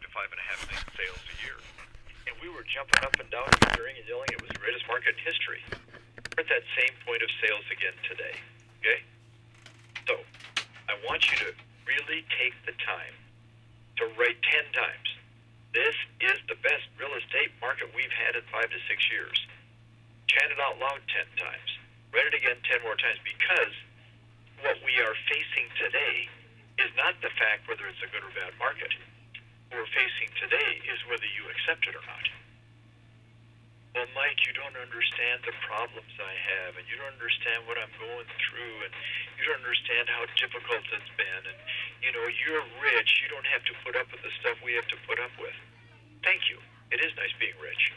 to 5.5 million sales a year. And we were jumping up and down, cheering and yelling. It was the greatest market in history. We're at that same point of sales again today. Okay? So, I want you to really take the time to write 10 times. This is the best real estate market we've had in 5 to 6 years. Chant it out loud 10 times. Write it again 10 more times, because what we are facing today is not the fact whether it's a good or bad market. What we're facing today is whether you accept it or not. Well, Mike, you don't understand the problems I have, and you don't understand what I'm going through, and you don't understand how difficult it's been, and, you know, you're rich. You don't have to put up with the stuff we have to put up with. Thank you. It is nice being rich.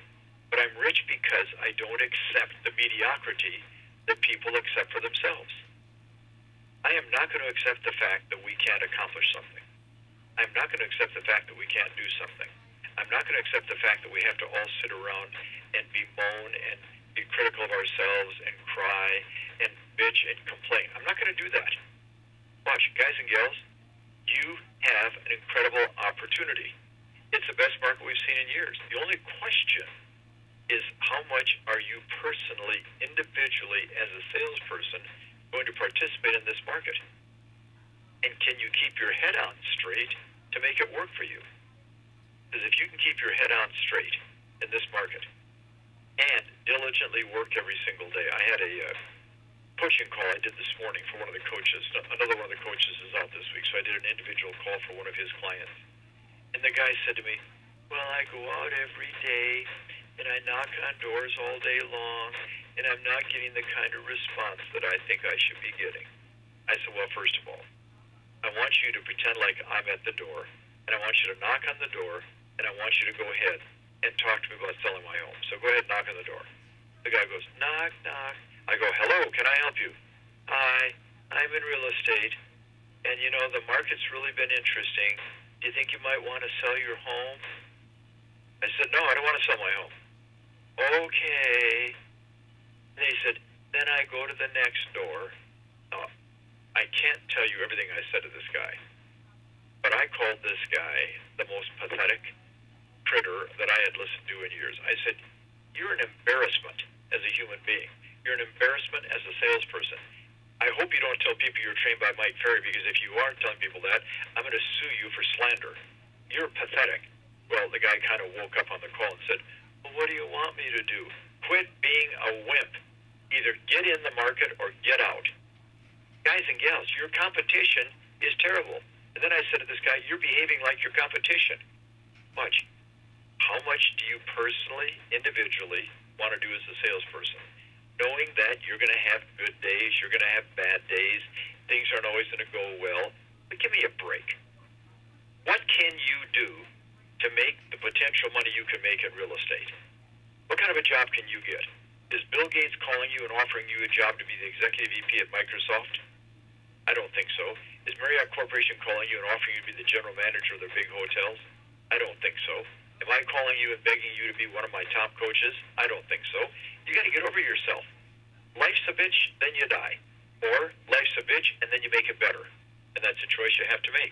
But I'm rich because I don't accept the mediocrity that people accept for themselves. I am not going to accept the fact that we can't accomplish something. I'm not going to accept the fact that we can't do something. I'm not going to accept the fact that we have to all sit around and bemoan and be critical of ourselves and cry and bitch and complain. I'm not going to do that. Watch, guys and gals, you have an incredible opportunity. It's the best market we've seen in years. The only question is, how much are you personally, individually, as a salesperson, going to participate in this market? And can you keep your head on straight to make it work for you? Because if you can keep your head on straight in this market and diligently work every single day. I had a coaching call I did this morning for one of the coaches. Another one of the coaches is out this week, so I did an individual call for one of his clients. And the guy said to me, well, I go out every day and I knock on doors all day long, and I'm not getting the kind of response that I think I should be getting. I said, well, first of all, I want you to pretend like I'm at the door, and I want you to knock on the door, and I want you to go ahead and talk to me about selling my home. So go ahead and knock on the door. The guy goes, knock, knock. I go, hello, can I help you? Hi, I'm in real estate, and you know, the market's really been interesting. Do you think you might want to sell your home? I said, no, I don't want to sell my home. Okay. And he said, then I go to the next door. Now, I can't tell you everything I said to this guy, but I called this guy the most pathetic critter that I had listened to in years. I said, you're an embarrassment as a human being. You're an embarrassment as a salesperson. I hope you don't tell people you're trained by Mike Ferry, because if you aren't telling people that, I'm going to sue you for slander. You're pathetic. Well, the guy kind of woke up on the call and said, well, what do you want me to do? Quit being a wimp. Either get in the market or get out. Guys and gals, your competition is terrible. And then I said to this guy, you're behaving like your competition. Much. How much do you personally, individually, want to do as a salesperson? Knowing that you're going to have good days, you're going to have bad days, things aren't always going to go well. But give me a break. What can you do to make the potential money you can make in real estate? What kind of a job can you get? Is Bill Gates calling you and offering you a job to be the executive VP at Microsoft? I don't think so. Is Marriott Corporation calling you and offering you to be the general manager of their big hotels? I don't think so. Am I calling you and begging you to be one of my top coaches? I don't think so. You got to get over yourself. Life's a bitch, then you die. Or life's a bitch, and then you make it better. And that's a choice you have to make.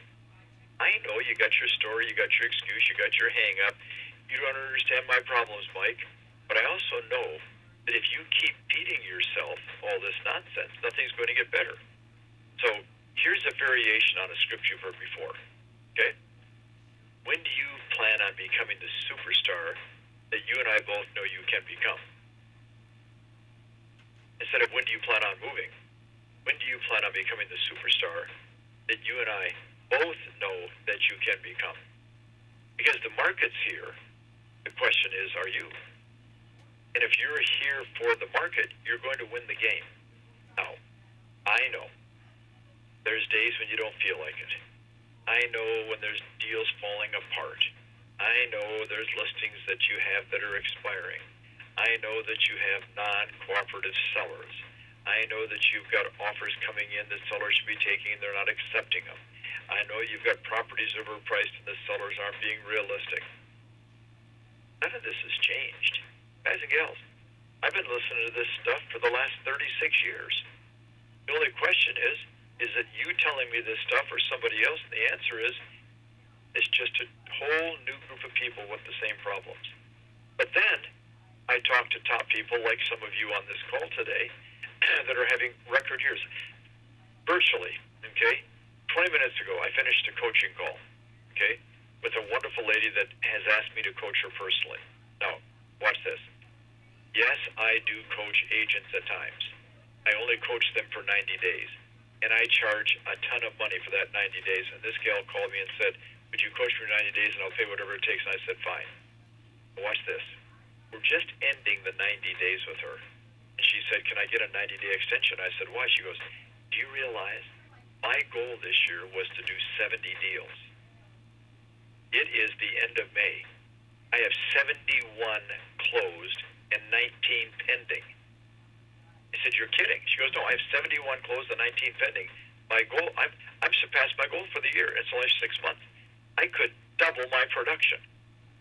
I know you got your story, you got your excuse, you got your hang-up. You don't understand my problems, Mike. But I also know that if you keep feeding yourself all this nonsense, nothing's going to get better. So here's a variation on a script you've heard before. Okay? When do you plan on becoming the superstar that you and I both know you can become? Instead of when do you plan on moving, when do you plan on becoming the superstar that you and I both know that you can become? Because the market's here. The question is, are you? And if you're here for the market, you're going to win the game. Now, I know there's days when you don't feel like it. I know when there's deals falling apart. I know there's listings that you have that are expiring. I know that you have non-cooperative sellers. I know that you've got offers coming in that sellers should be taking and they're not accepting them. I know you've got properties overpriced and the sellers aren't being realistic. None of this has changed. Guys and gals, I've been listening to this stuff for the last 36 years. The only question is it you telling me this stuff or somebody else? And the answer is, It's just a whole new group of people with the same problems. But then I talk to top people like some of you on this call today that are having record years. Virtually, okay? 20 minutes ago, I finished a coaching call, okay, with a wonderful lady that has asked me to coach her personally. Now, watch this. Yes, I do coach agents at times. I only coach them for 90 days, and I charge a ton of money for that 90 days. And this gal called me and said, would you coach for 90 days and I'll pay whatever it takes? And I said, fine. Watch this. We're just ending the 90 days with her. And she said, can I get a 90-day extension? I said, why? She goes, do you realize my goal this year was to do 70 deals? It is the end of May. I have 71 closed and 19 pending. I said, you're kidding. She goes, no, I have 71 closed and 19 pending. My goal, I've surpassed my goal for the year. It's only 6 months. I could double my production.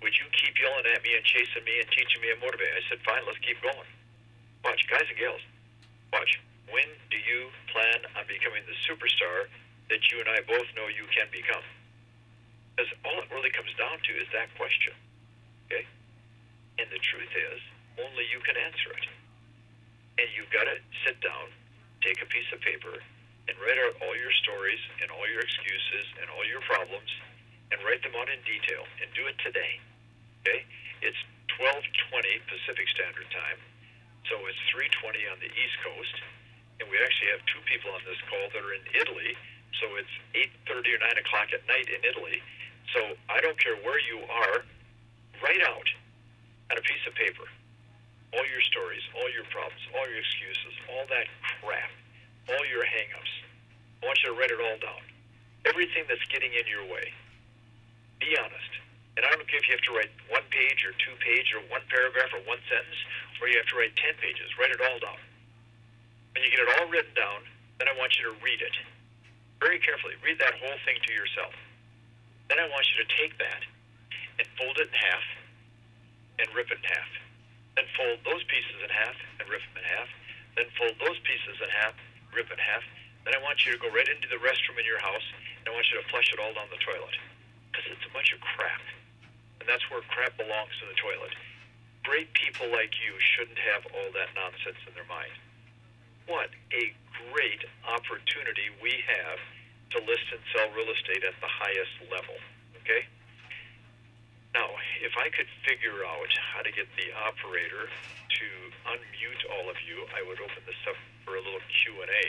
Would you keep yelling at me and chasing me and teaching me and motivating? I said, fine, let's keep going. Watch, guys and gals, watch. When do you plan on becoming the superstar that you and I both know you can become? Because all it really comes down to is that question, okay? And the truth is, only you can answer it. And you've got to sit down, take a piece of paper, and write out all your stories and all your excuses and all your problems, and write them out in detail, and do it today, okay? It's 12:20 Pacific Standard Time, so it's 3:20 on the East Coast, and we actually have 2 people on this call that are in Italy, so it's 8:30 or 9 o'clock at night in Italy. So I don't care where you are, write out on a piece of paper all your stories, all your problems, all your excuses, all that crap, all your hang-ups. I want you to write it all down. Everything that's getting in your way. Be honest. And I don't care if you have to write 1 page or 2 page or 1 paragraph or 1 sentence, or you have to write 10 pages. Write it all down. When you get it all written down, then I want you to read it very carefully. Read that whole thing to yourself. Then I want you to take that and fold it in half and rip it in half. Then fold those pieces in half and rip them in half. Then fold those pieces in half, rip it in half. Then I want you to go right into the restroom in your house, and I want you to flush it all down the toilet. Because it's a bunch of crap. And that's where crap belongs, in the toilet. Great people like you shouldn't have all that nonsense in their mind. What a great opportunity we have to list and sell real estate at the highest level, okay? Now, if I could figure out how to get the operator to unmute all of you, I would open this up for a little Q&A.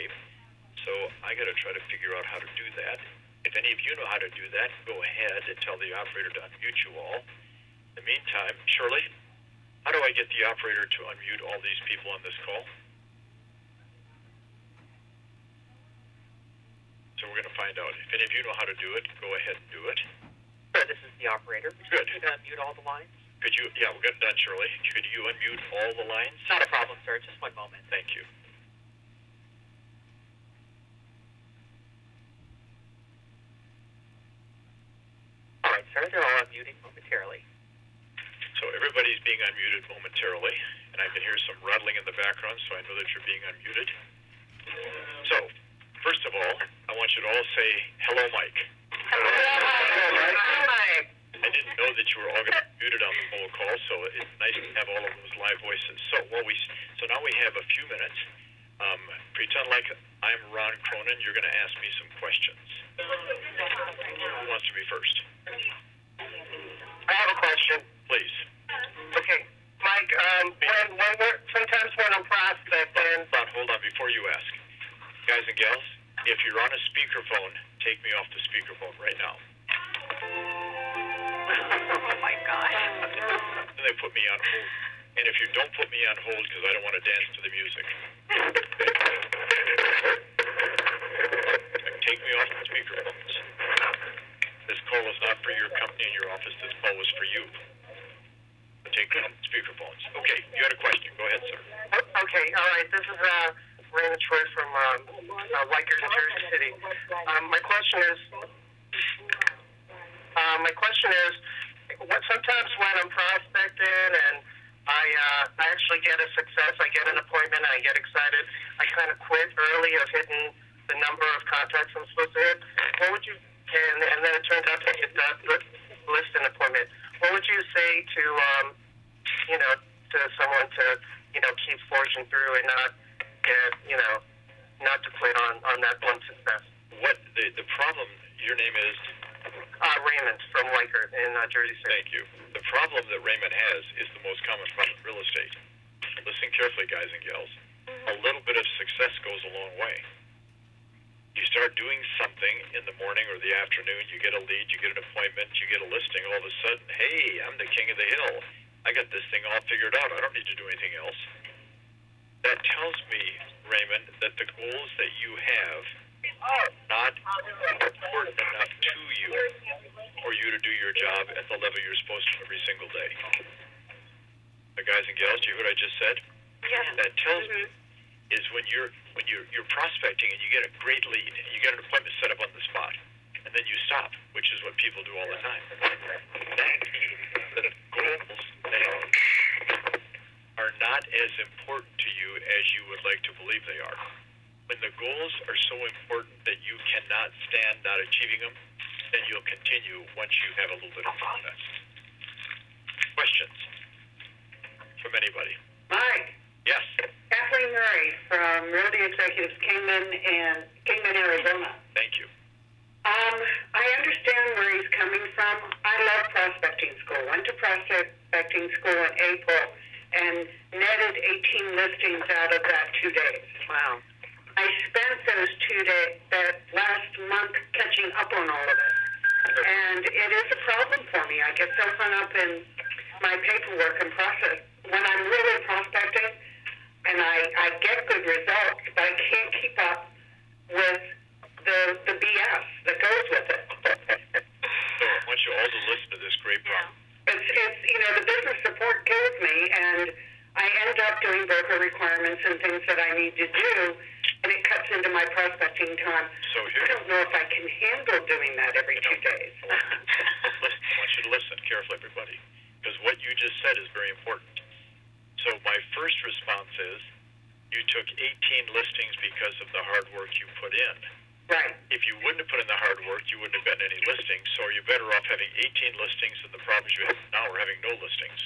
So I got to try to figure out how to do that. If any of you know how to do that, go ahead and tell the operator to unmute you all. In the meantime, Shirley, how do I get the operator to unmute all these people on this call? So we're going to find out. If any of you know how to do it, go ahead and do it. Sure, this is the operator. Good. Could you unmute all the lines? Could you, yeah, we're getting done, Shirley. Could you unmute all the lines? Not a problem, sir. Just 1 moment. Thank you. All right, sir. They're all unmuting momentarily. So everybody's being unmuted momentarily, and I can hear some rattling in the background, so I know that you're being unmuted. So, first of all, I want you to all say, hello, Mike. Hello, Mike. I didn't know that you were all going to be muted on the whole call, so it's nice to have all of those live voices. So now we have a few minutes. Pretend like I'm Ron Cronin. You're going to ask me some questions. Who wants to be first? I have a question. Please. Okay, Mike. Sometimes when I'm prospecting. Hold on. Before you ask, guys and gals, if you're on a speakerphone, take me off the speakerphone right now. Oh, my gosh. Then they put me on hold. And if you don't put me on hold because I don't want to dance to the music, take me off the speakerphones. This call is not for your company and your office. This call was for you. Take me off the speakerphones. Okay, you had a question. Go ahead, sir. Okay, all right. This is Raymond Troy from Rikers in Jersey City. My question is, sometimes when I'm prospecting and I actually get a success, I get an appointment, and I get excited, I kind of quit early of hitting the number of contacts I'm supposed to hit. What would you and then it turns out to get that listing appointment. What would you say to, to someone to, keep forging through and not get, not to quit on that one success? What the problem? Your name is Raymond from Weichert in Jersey City. Thank you. The problem that Raymond has is the most common problem in real estate. Listen carefully, guys and gals. A little bit of success goes a long way. You start doing something in the morning or the afternoon, you get a lead, you get an appointment, you get a listing, all of a sudden, hey, I'm the king of the hill. I got this thing all figured out. I don't need to do anything else. That tells me, Raymond, that the goals that you have are not important enough to you for you to do your job at the level you're supposed to every single day. The guys and gals, do you hear what I just said? Yeah. That tells me is when you're prospecting and you get a great lead, and you get an appointment set up on the spot, and then you stop, which is what people do all the time. That means that if goals are not as important to you as you would like to believe they are. When the goals are so important that you cannot stand not achieving them, then you'll continue once you have a little bit of success. Questions from anybody? Mike. Yes. Kathleen Murray from Realty Executives Kingman, Arizona. Thank you. I understand where he's coming from. I love prospecting school. Went to prospecting school in April and netted 18 listings out of that 2 days. Wow. I spent those 2 days, that last month, catching up on all of it. And it is a problem for me. I get so hung up in my paperwork and process. When I'm really prospecting, and I get good results, but I can't keep up with the BS that goes with it. So I want you all to listen to this great problem. It's the business support kills me, and I end up doing broker requirements and things that I need to do, and it cuts into my prospecting time. So I don't know if I can handle doing that every 2 days. I want you to listen carefully, everybody, because what you just said is very important. So my first response is, you took 18 listings because of the hard work you put in. Right. If you wouldn't have put in the hard work, you wouldn't have gotten any listings. So are you better off having 18 listings than the problems you have now or having no listings?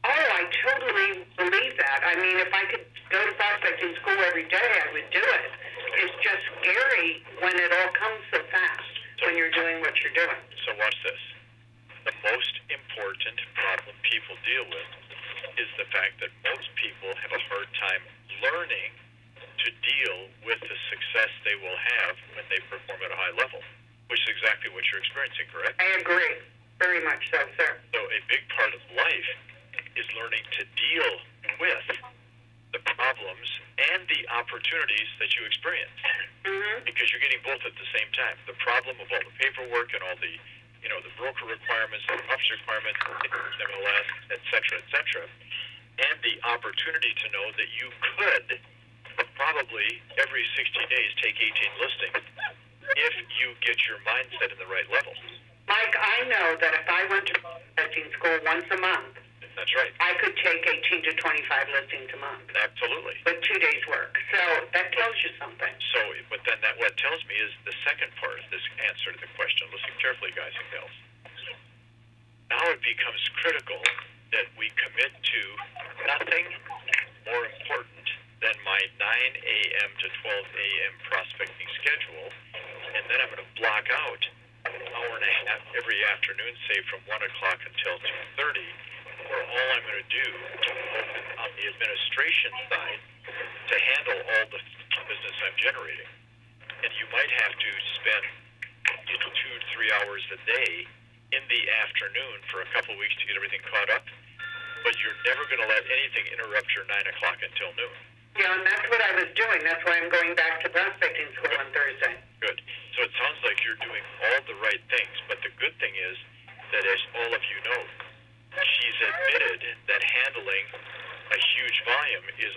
Oh, I totally believe that. I mean, if I could go to prospecting school every day, I would do it. It's just scary when it all comes so fast when you're doing what you're doing. So watch this. The most important problem people deal with is the fact that most people have a hard time learning to deal with the success they will have when they perform at a high level, which is exactly what you're experiencing, correct? I agree. Very much so, sir. So a big part of life is learning to deal with the problems and the opportunities that you experience. Mm-hmm. Because you're getting both at the same time. The problem of all the paperwork and all the, the broker requirements, the office requirements, MLS, et cetera, and the opportunity to know that you could probably every 60 days take 18 listings if you get your mindset in the right level. Mike, I know that if I went to prospecting school once a month, that's right. I could take 18 to 25 listings a month. Absolutely. With 2 days' work. So that tells you something. So, but then what tells me is the second part of this answer to the question. Listen carefully, guys and gals. Now it becomes critical that we commit to nothing more important than my 9 a.m. to 12 a.m. prospecting schedule, and then I'm going to block out an hour and a half every afternoon, say from 1 o'clock until 2:30, where all I'm going to do on the administration side to handle all the business I'm generating. And you might have to spend 2 to 3 hours a day in the afternoon for a couple weeks to get everything caught up, but you're never going to let anything interrupt your 9 o'clock until noon. Yeah, and that's what I was doing. That's why I'm going back to prospecting school on Thursday. Good. So it sounds like you're doing all the right things, but the good thing is that, as all of you know, she's admitted that handling a huge volume is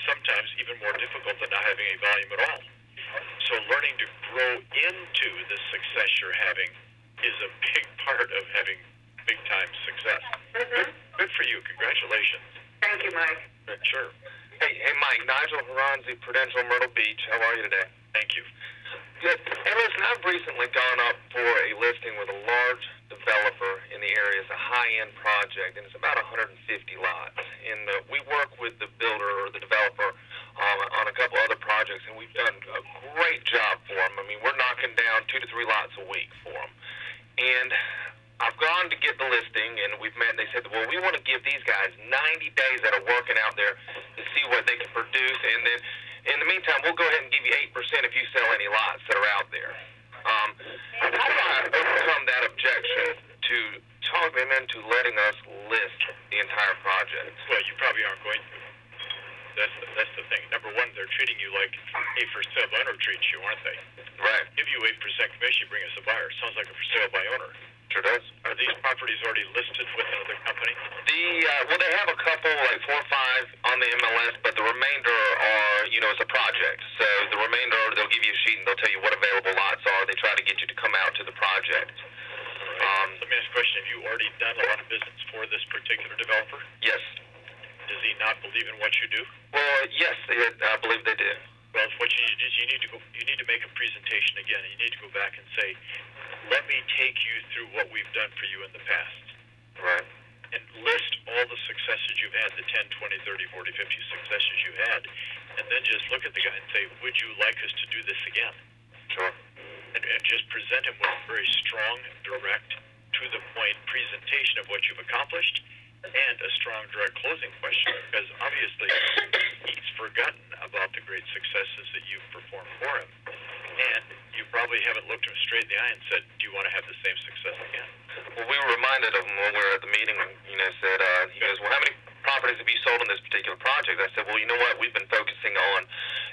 sometimes even more difficult than not having a volume at all. So learning to grow into the success you're having is a big part of having big-time success. Mm-hmm. Good for you. Congratulations. Thank you, Mike. Sure. Hey, Mike, Nigel Haranzi, Prudential, Myrtle Beach. How are you today? Thank you. Good. Hey, listen, I've recently gone up for a listing with a large developer in the area. It's a high-end project, and it's about 150 lots. And we work with the builder or the developer on a couple other projects, and we've done a great job for them. I mean, we're knocking down 2 to 3 lots a week for them. And I've gone to get the listing, and we've met, and they said, well, we want to give these guys 90 days that are working out there to see what they can produce, and then in the meantime, we'll go ahead and give you 8% if you sell any lots that are out there. How do I overcome that objection to talk them into letting us list the entire project? Well, you probably aren't going to. That's the thing. Number one, they're treating you like a for sale by owner treats you, aren't they? Right. Give you 8% commission, bring us a buyer. Sounds like a for sale by owner. Sure does. Are these properties already listed with another company? Well, they have a couple, like 4 or 5 on the MLS, but the remainder are, it's a project. So the remainder, they'll give you a sheet and they'll tell you what available lots are. They try to get you to come out to the project. Right. Let me ask a question. Have you already done a lot of business for this particular developer? Yes. Does he not believe in what you do? Well, yes, I believe they do. Well, what you need to do is you need to make a presentation again. You need to go back and say, let me take you through what we've done for you in the past. Right. And list all the successes you've had, the 10, 20, 30, 40, 50 successes you've had, and then just look at the guy and say, would you like us to do this again? Sure. And just present him with a very strong, direct, to-the-point presentation of what you've accomplished and a strong, direct closing question, because obviously he's forgotten about the great successes that you've performed for him. And you probably haven't looked him straight in the eye and said, do you want to have the same success again? Well, we were reminded of him when we were at the meeting, said, he goes, well, how many properties have you sold in this particular project? I said, well, you know what? We've been focusing on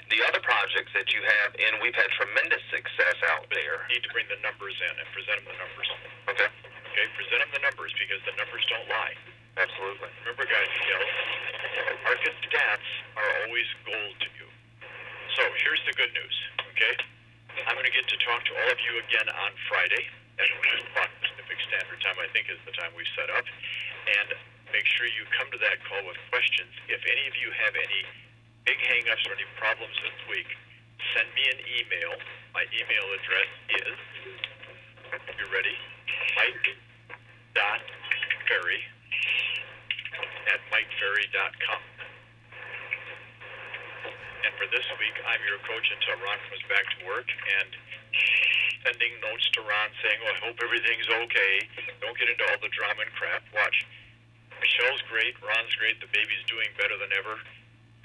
the other projects that you have, and we've had tremendous success out there. You need to bring the numbers in and present him the numbers. Okay. Okay, present him the numbers, because the numbers don't lie. Absolutely. Remember, guys and gals, market stats are always gold to you. So here's the good news, okay? I'm going to get to talk to all of you again on Friday at 1 o'clock Pacific Standard Time, I think is the time we've set up. And make sure you come to that call with questions. If any of you have any big hang-ups or any problems this week, send me an email. My email address is, you ready? Mike.Ferry@MikeFerry.com. And for this week, I'm your coach until Ron comes back to work, and sending notes to Ron saying, well, I hope everything's okay. Don't get into all the drama and crap. Watch. Michelle's great. Ron's great. The baby's doing better than ever.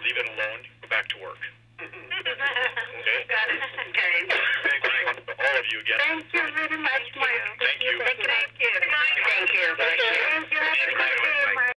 Leave it alone. Go back to work. Okay? Got it. Okay. Thanks to all of you again. Thank you very much, Mike. Thank you. Thank you. Thank you. Thank you. Thank you.